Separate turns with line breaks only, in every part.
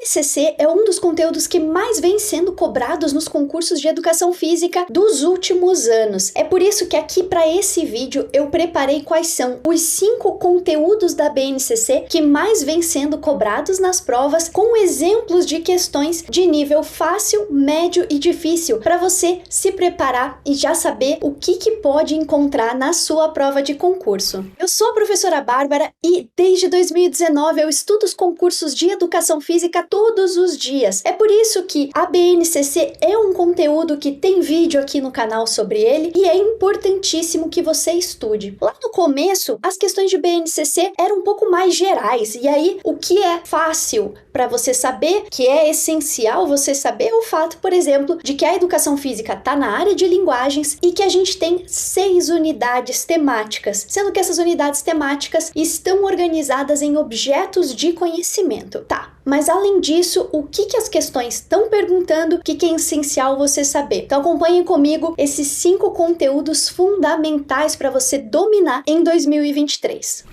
BNCC é um dos conteúdos que mais vem sendo cobrados nos concursos de educação física dos últimos anos. É por isso que aqui para esse vídeo eu preparei quais são os 5 conteúdos da BNCC que mais vem sendo cobrados nas provas, com exemplos de questões de nível fácil, médio e difícil, para você se preparar e já saber o que pode encontrar na sua prova de concurso. Eu sou a professora Bárbara e desde 2019 eu estudo os concursos de educação física todos os dias. É por isso que a BNCC é um conteúdo que tem vídeo aqui no canal sobre ele e é importantíssimo que você estude. Lá no começo, as questões de BNCC eram um pouco mais gerais, e aí o que é fácil para você saber, que é essencial você saber, é o fato, por exemplo, de que a educação física está na área de linguagens e que a gente tem 6 unidades temáticas, sendo que essas unidades temáticas estão organizadas em objetos de conhecimento. Tá, mas além disso, o que as questões estão perguntando, o que é essencial você saber? Então acompanhe comigo esses 5 conteúdos fundamentais para você dominar em 2023.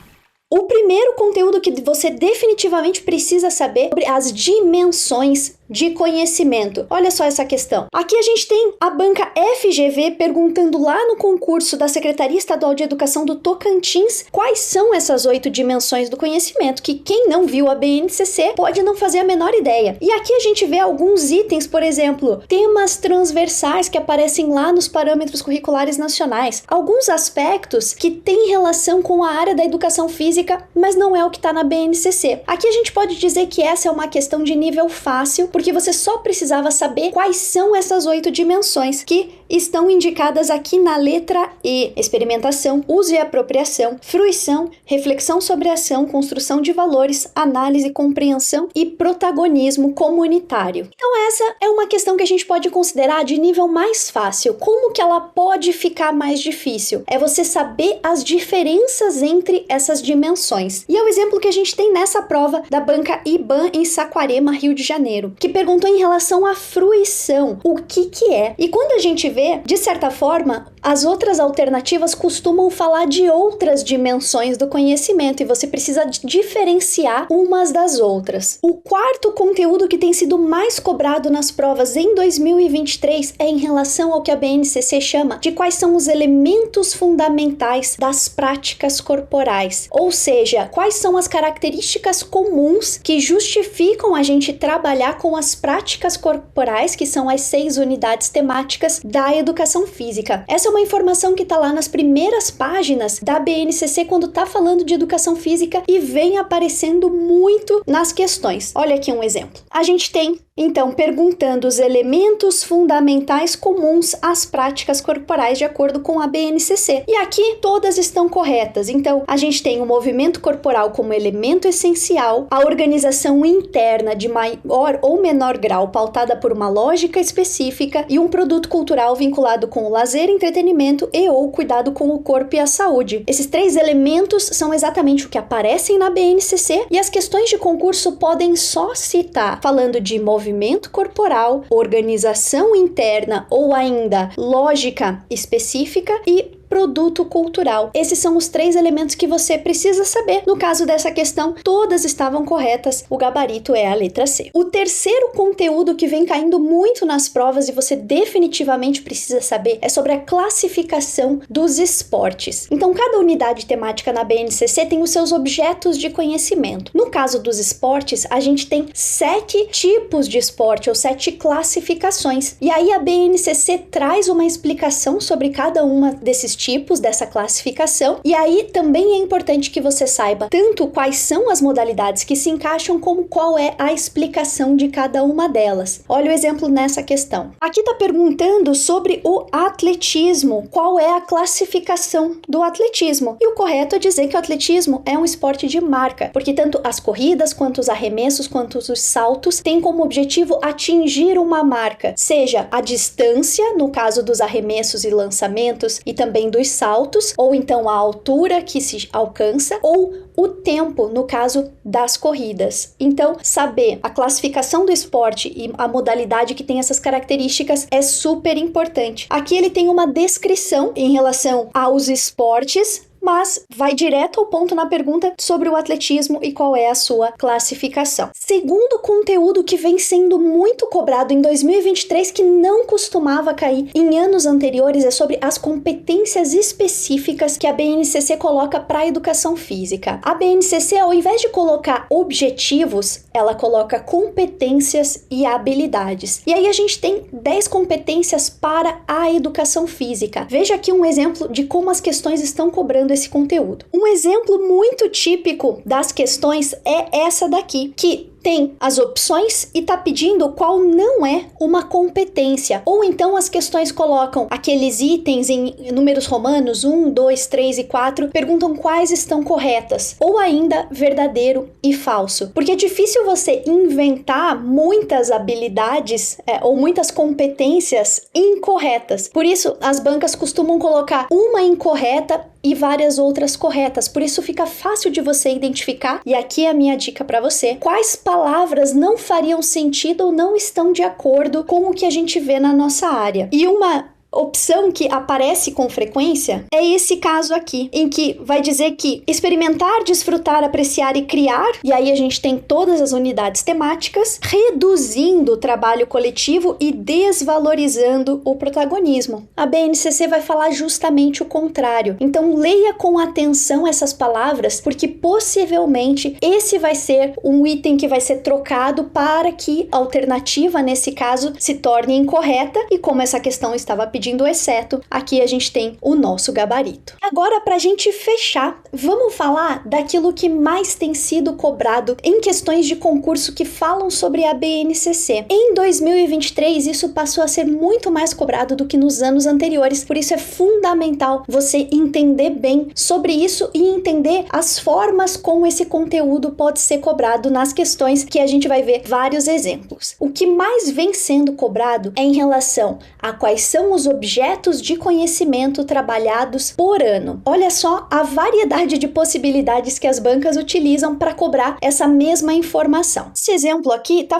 O primeiro conteúdo que você definitivamente precisa saber é sobre as dimensões de conhecimento. Olha só essa questão. Aqui a gente tem a banca FGV perguntando lá no concurso da Secretaria Estadual de Educação do Tocantins quais são essas 8 dimensões do conhecimento, que quem não viu a BNCC pode não fazer a menor ideia. E aqui a gente vê alguns itens, por exemplo, temas transversais que aparecem lá nos parâmetros curriculares nacionais, alguns aspectos que têm relação com a área da educação física, mas não é o que está na BNCC. Aqui a gente pode dizer que essa é uma questão de nível fácil, porque você só precisava saber quais são essas 8 dimensões que estão indicadas aqui na letra E: experimentação, uso e apropriação, fruição, reflexão sobre a ação, construção de valores, análise, compreensão e protagonismo comunitário. Então essa é uma questão que a gente pode considerar de nível mais fácil. Como que ela pode ficar mais difícil? É você saber as diferenças entre essas dimensões. E é o exemplo que a gente tem nessa prova da banca IBAN em Saquarema, Rio de Janeiro, que perguntou em relação à fruição, o que é. E quando a gente vê, de certa forma, as outras alternativas costumam falar de outras dimensões do conhecimento e você precisa diferenciar umas das outras. O quarto conteúdo que tem sido mais cobrado nas provas em 2023 é em relação ao que a BNCC chama de quais são os elementos fundamentais das práticas corporais, ou seja, quais são as características comuns que justificam a gente trabalhar com as práticas corporais, que são as 6 unidades temáticas da educação física. Essa é uma informação que está lá nas primeiras páginas da BNCC quando está falando de educação física e vem aparecendo muito nas questões. Olha aqui um exemplo. A gente tem, então, perguntando os elementos fundamentais comuns às práticas corporais de acordo com a BNCC. E aqui todas estão corretas. Então, a gente tem o movimento corporal como elemento essencial, a organização interna de maior ou menor grau pautada por uma lógica específica e um produto cultural vinculado com o lazer, entretenimento e ou cuidado com o corpo e a saúde. Esses 3 elementos são exatamente o que aparecem na BNCC e as questões de concurso podem só citar falando de movimento corporal, organização interna ou ainda lógica específica e produto cultural. Esses são os 3 elementos que você precisa saber. No caso dessa questão, todas estavam corretas. O gabarito é a letra C. O terceiro conteúdo que vem caindo muito nas provas e você definitivamente precisa saber é sobre a classificação dos esportes. Então, cada unidade temática na BNCC tem os seus objetos de conhecimento. No caso dos esportes, a gente tem 7 tipos de esporte ou 7 classificações. E aí a BNCC traz uma explicação sobre cada uma desses tipos dessa classificação, e aí também é importante que você saiba tanto quais são as modalidades que se encaixam, como qual é a explicação de cada uma delas. Olha o exemplo nessa questão. Aqui está perguntando sobre o atletismo, qual é a classificação do atletismo, e o correto é dizer que o atletismo é um esporte de marca, porque tanto as corridas, quanto os arremessos, quanto os saltos têm como objetivo atingir uma marca, seja a distância, no caso dos arremessos e lançamentos, e também dos saltos, ou então a altura que se alcança, ou o tempo, no caso das corridas. Então, saber a classificação do esporte e a modalidade que tem essas características é super importante. Aqui ele tem uma descrição em relação aos esportes, mas vai direto ao ponto na pergunta sobre o atletismo e qual é a sua classificação. Segundo conteúdo que vem sendo muito cobrado em 2023, que não costumava cair em anos anteriores, é sobre as competências específicas que a BNCC coloca para a educação física. A BNCC, ao invés de colocar objetivos, ela coloca competências e habilidades. E aí a gente tem 10 competências para a educação física. Veja aqui um exemplo de como as questões estão cobrando esse conteúdo. Um exemplo muito típico das questões é essa daqui, que tem as opções e tá pedindo qual não é uma competência. Ou então as questões colocam aqueles itens em números romanos 1, 2, 3 e 4, perguntam quais estão corretas. Ou ainda verdadeiro e falso. Porque é difícil você inventar muitas habilidades ou muitas competências incorretas. Por isso, as bancas costumam colocar uma incorreta e várias outras corretas. Por isso fica fácil de você identificar, e aqui é a minha dica para você, quais palavras não fariam sentido ou não estão de acordo com o que a gente vê na nossa área. E uma opção que aparece com frequência é esse caso aqui, em que vai dizer que experimentar, desfrutar, apreciar e criar, e aí a gente tem todas as unidades temáticas, reduzindo o trabalho coletivo e desvalorizando o protagonismo. A BNCC vai falar justamente o contrário. Então leia com atenção essas palavras, porque possivelmente esse vai ser um item que vai ser trocado para que a alternativa, nesse caso, se torne incorreta, e como essa questão estava pedindo exceto, aqui a gente tem o nosso gabarito. Agora, para a gente fechar, vamos falar daquilo que mais tem sido cobrado em questões de concurso que falam sobre a BNCC. Em 2023, isso passou a ser muito mais cobrado do que nos anos anteriores, por isso é fundamental você entender bem sobre isso e entender as formas como esse conteúdo pode ser cobrado nas questões, que a gente vai ver vários exemplos. O que mais vem sendo cobrado é em relação a quais são os objetos de conhecimento trabalhados por ano. Olha só a variedade de possibilidades que as bancas utilizam para cobrar essa mesma informação. Esse exemplo aqui está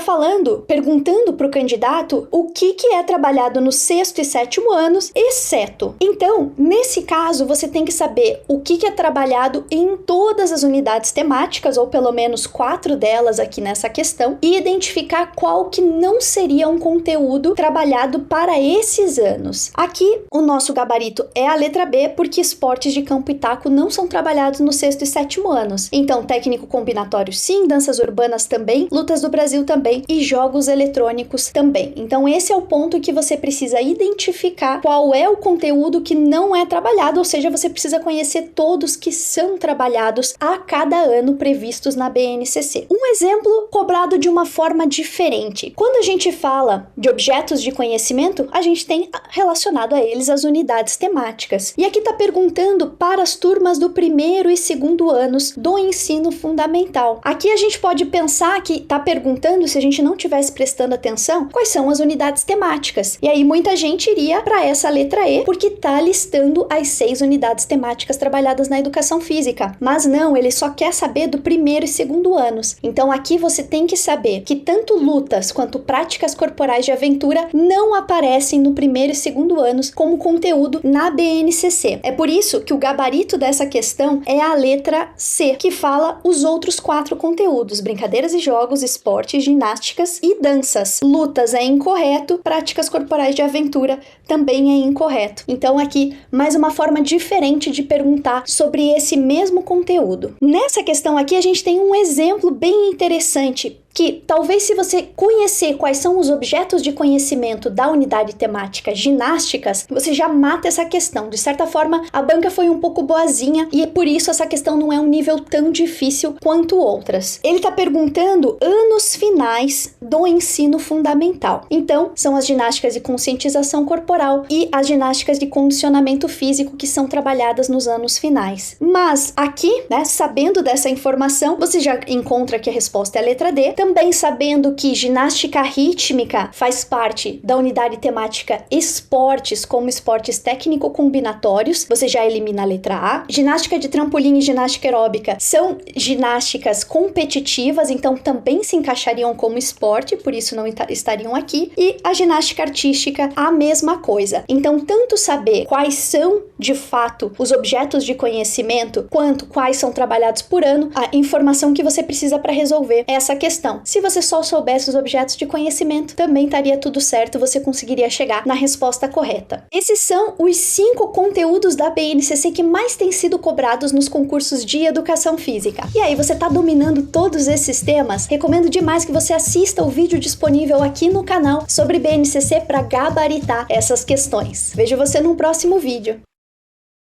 perguntando para o candidato o que é trabalhado no sexto e sétimo anos, exceto. Então, nesse caso, você tem que saber o que é trabalhado em todas as unidades temáticas, ou pelo menos 4 delas aqui nessa questão, e identificar qual que não seria um conteúdo trabalhado para esses anos. Aqui, o nosso gabarito é a letra B, porque esportes de campo e taco não são trabalhados no sexto e sétimo anos. Então, técnico combinatório sim, danças urbanas também, lutas do Brasil também e jogos eletrônicos também. Então, esse é o ponto que você precisa identificar qual é o conteúdo que não é trabalhado, ou seja, você precisa conhecer todos que são trabalhados a cada ano previstos na BNCC. Um exemplo cobrado de uma forma diferente. Quando a gente fala de objetos de conhecimento, a gente tem relacionado a eles as unidades temáticas. E aqui está perguntando para as turmas do primeiro e segundo anos do ensino fundamental. Aqui a gente pode pensar que está perguntando, se a gente não estivesse prestando atenção, quais são as unidades temáticas. E aí muita gente iria para essa letra E, porque está listando as 6 unidades temáticas trabalhadas na educação física. Mas não, ele só quer saber do primeiro e segundo anos. Então aqui você tem que saber que tanto lutas quanto práticas corporais de aventura não aparecem no primeiro e segundo anos como conteúdo na BNCC. É por isso que o gabarito dessa questão é a letra C, que fala os outros 4 conteúdos: brincadeiras e jogos, esportes, ginásticas e danças. Lutas é incorreto, práticas corporais de aventura também é incorreto. Então aqui, mais uma forma diferente de perguntar sobre esse mesmo conteúdo. Nessa questão aqui, a gente tem um exemplo bem interessante, que talvez, se você conhecer quais são os objetos de conhecimento da unidade temática ginásticas, você já mata essa questão. De certa forma, a banca foi um pouco boazinha e por isso essa questão não é um nível tão difícil quanto outras. Ele está perguntando anos finais do ensino fundamental. Então, são as ginásticas de conscientização corporal e as ginásticas de condicionamento físico que são trabalhadas nos anos finais. Mas aqui, sabendo dessa informação, você já encontra que a resposta é a letra D, Também sabendo que ginástica rítmica faz parte da unidade temática esportes, como esportes técnico-combinatórios, você já elimina a letra A. Ginástica de trampolim e ginástica aeróbica são ginásticas competitivas, então também se encaixariam como esporte, por isso não estariam aqui. E a ginástica artística, a mesma coisa. Então, tanto saber quais são, de fato, os objetos de conhecimento, quanto quais são trabalhados por ano, a informação que você precisa para resolver essa questão. Se você só soubesse os objetos de conhecimento, também estaria tudo certo, você conseguiria chegar na resposta correta. Esses são os 5 conteúdos da BNCC que mais têm sido cobrados nos concursos de educação física. E aí, você está dominando todos esses temas? Recomendo demais que você assista o vídeo disponível aqui no canal sobre BNCC para gabaritar essas questões. Vejo você no próximo vídeo.